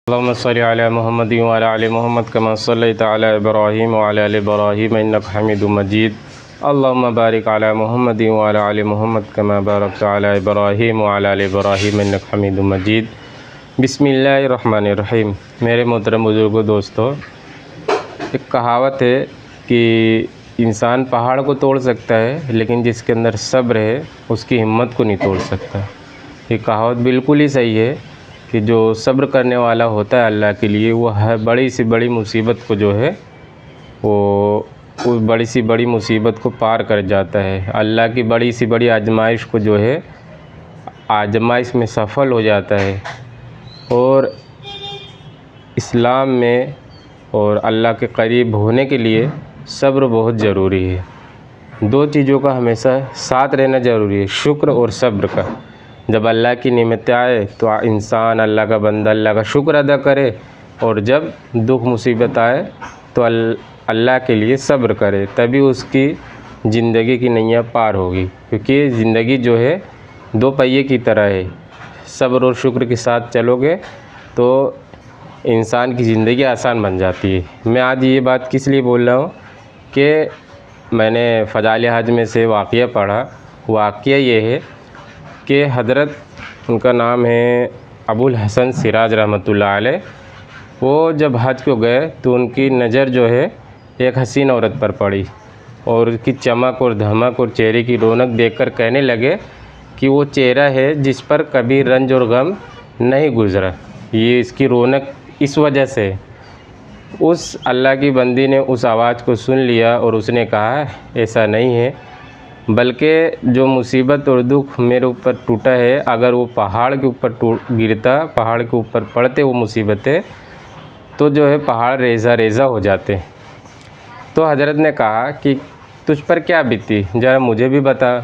अल्लाहुम्मा सल्लि अला मुहम्मद व अला आलि मुहम्मद कमा सल्लैता अला इब्राहीम व अला आलि इब्राहीम इन्नका हमीदुम मजीद। अल्लाहुम्मा बारिक अला मुहम्मद व अला आलि मुहम्मद कमा बारकता अला इब्राहीम व अला आलि इब्राहीम इन्नका हमीदुम मजीद। बिस्मिल्लाहिर्रहमानिर्रहीम। मेरे मोहतरम बुजुर्गों, दोस्तों, एक कहावत है कि इंसान पहाड़ को तोड़ सकता है लेकिन जिसके अंदर सब्र है उसकी हिम्मत को नहीं तोड़ सकता। ये कहावत बिल्कुल ही सही है कि जो सब्र करने वाला होता है अल्लाह के लिए, वो हर बड़ी से बड़ी मुसीबत को जो है वो उस बड़ी सी बड़ी मुसीबत को पार कर जाता है। अल्लाह की बड़ी सी बड़ी आजमाइश को जो है आजमाइश में सफल हो जाता है। और इस्लाम में और अल्लाह के करीब होने के लिए सब्र बहुत ज़रूरी है। दो चीज़ों का हमेशा साथ रहना ज़रूरी है, शुक्र और सब्र का। जब अल्लाह की नेमतें आए तो इंसान, अल्लाह का बंदा, अल्लाह का शुक्र अदा करे, और जब दुख मुसीबत आए तो अल्लाह के लिए सब्र करे, तभी उसकी ज़िंदगी की नैया पार होगी। क्योंकि ज़िंदगी जो है दो पहिए की तरह है। सब्र और शुक्र के साथ चलोगे तो इंसान की ज़िंदगी आसान बन जाती है। मैं आज ये बात किस लिए बोल रहा हूँ कि मैंने फ़ज़ाइल हज में से वाक़या पढ़ा। वाक़या ये है कि हज़रत, उनका नाम है अबुल हसन सिराज रहमतुल्लाह अलैह, वो जब हज को गए तो उनकी नज़र जो है एक हसीन औरत पर पड़ी और उसकी चमक और धमक और चेहरे की रौनक देखकर कहने लगे कि वो चेहरा है जिस पर कभी रंज और गम नहीं गुज़रा। ये इसकी रौनक इस वजह से। उस अल्लाह की बंदी ने उस आवाज़ को सुन लिया और उसने कहा, ऐसा नहीं है, बल्कि जो मुसीबत और दुख मेरे ऊपर टूटा है, अगर वो पहाड़ के ऊपर गिरता, पहाड़ के ऊपर पड़ते वो मुसीबतें, तो जो है पहाड़ रेज़ा रेज़ा हो जाते। तो हज़रत ने कहा कि तुझ पर क्या बीती, ज़रा मुझे भी बता।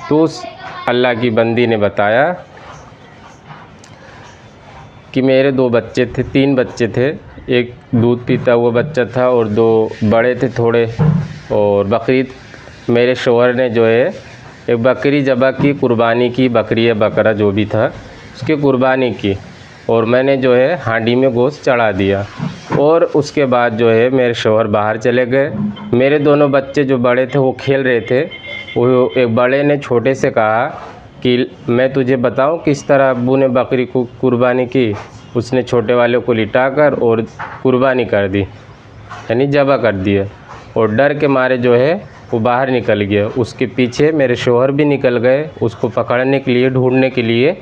तो उस अल्लाह की बंदी ने बताया कि मेरे दो बच्चे थे, तीन बच्चे थे। एक दूध पीता हुआ बच्चा था और दो बड़े थे थोड़े। और बकरीद मेरे शौहर ने जो है एक बकरी ज़बह की, कुर्बानी की, बकरी या बकरा जो भी था उसकी कुर्बानी की, और मैंने जो है हांडी में गोश्त चढ़ा दिया। और उसके बाद जो है मेरे शौहर बाहर चले गए। मेरे दोनों बच्चे जो बड़े थे वो खेल रहे थे। वो एक बड़े ने छोटे से कहा कि मैं तुझे बताऊं किस तरह अब्बू ने बकरी को कुर्बानी की। उसने छोटे वाले को लिटाकर और कुर्बानी कर दी, यानी ज़बह कर दिया। और डर के मारे जो है वो बाहर निकल गया। उसके पीछे मेरे शौहर भी निकल गए उसको पकड़ने के लिए, ढूंढने के लिए।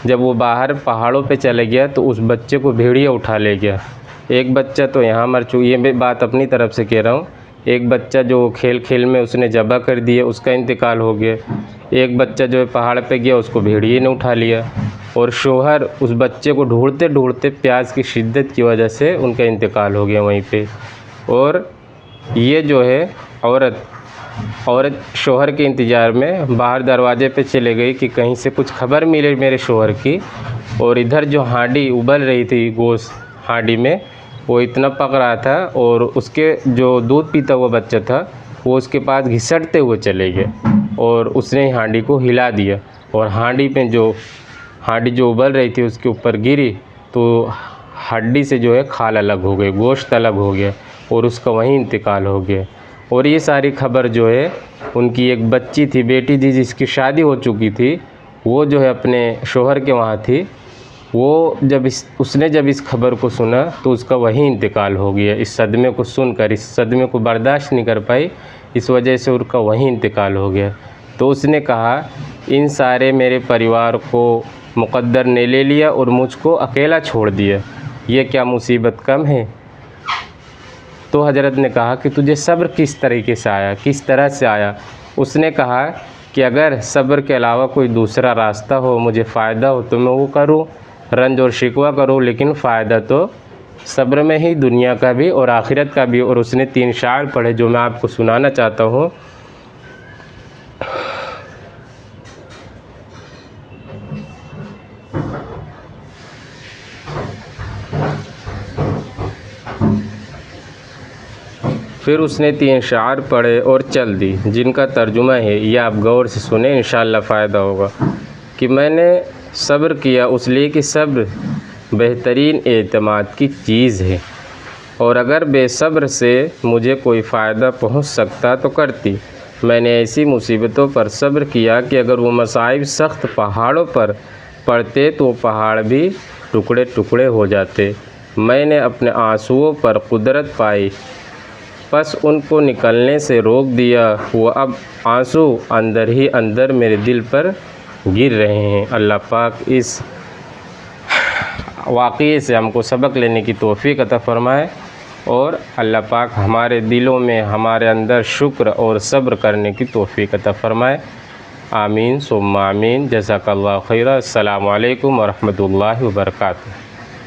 जब वो बाहर पहाड़ों पे चले गया तो उस बच्चे को भेड़िया उठा ले गया। एक बच्चा तो यहाँ मर चुका, ये मैं बात अपनी तरफ से कह रहा हूँ। एक बच्चा जो खेल खेल में उसने ज़बह कर दिया, उसका इंतकाल हो गया। एक बच्चा जो है पहाड़ पे गया, उसको भेड़िए ने उठा लिया। और शौहर उस बच्चे को ढूंढते ढूंढते प्यास की शिद्दत की वजह से उनका इंतकाल हो गया वहीं पे। और ये जो है औरत शौहर के इंतज़ार में बाहर दरवाजे पे चले गई कि कहीं से कुछ खबर मिले मेरे शौहर की। और इधर जो हांडी उबल रही थी, गोश्त हांडी में, वो इतना पक रहा था और उसके जो दूध पीता हुआ बच्चा था वो उसके पास घिसटते हुए चले गए और उसने हांडी को हिला दिया। और हांडी जो उबल रही थी उसके ऊपर गिरी तो हड्डी से जो है खाल अलग हो गई, गोश्त अलग हो गया और उसका वहीं इंतकाल हो गया। और ये सारी खबर जो है उनकी एक बच्ची थी, बेटी थी, जिसकी शादी हो चुकी थी, वो जो है अपने शौहर के वहाँ थी। वो उसने जब इस खबर को सुना तो उसका वहीं इंतकाल हो गया। इस सदमे को सुनकर, इस सदमे को बर्दाश्त नहीं कर पाई, इस वजह से उनका वहीं इंतकाल हो गया। तो उसने कहा, इन सारे मेरे परिवार को मुक़द्दर ने ले लिया और मुझको अकेला छोड़ दिया, ये क्या मुसीबत कम है। तो हज़रत ने कहा कि तुझे सब्र किस तरीके से आया, किस तरह से आया। उसने कहा कि अगर सब्र के अलावा कोई दूसरा रास्ता हो, मुझे फ़ायदा हो तो मैं वो करूँ, रंज और शिकवा करूँ, लेकिन फ़ायदा तो सब्र में ही, दुनिया का भी और आखिरत का भी। और उसने 3 शायर पढ़े जो मैं आपको सुनाना चाहता हूँ। फिर उसने 3 शायर पढ़े और चल दी, जिनका तर्जुमा है, ये आप गौर से सुने, इंशाअल्लाह फ़ायदा होगा। कि मैंने सब्र किया उसलिए कि सब्र बेहतरीन एतमाद की चीज़ है, और अगर बेसब्र से मुझे कोई फ़ायदा पहुंच सकता तो करती। मैंने ऐसी मुसीबतों पर सब्र किया कि अगर वो मसाइब सख्त पहाड़ों पर पड़ते तो वो पहाड़ भी टुकड़े टुकड़े हो जाते। मैंने अपने आंसुओं पर कुदरत पाई, बस उनको निकलने से रोक दिया। वो अब आंसू अंदर ही अंदर मेरे दिल पर गिर रहे हैं। अल्लाह पाक इस वाक़ये से हमको सबक लेने की तौफ़ीक़ अता फ़रमाए, और अल्लाह पाक हमारे दिलों में, हमारे अंदर शुक्र और सब्र करने की तौफ़ीक़ अता फ़रमाए। आमीन सुम्मा आमीन। जज़ाकल्लाहु खैरा। अस्सलामु अलैकुम व रहमतुल्लाहि व बरकातुहू।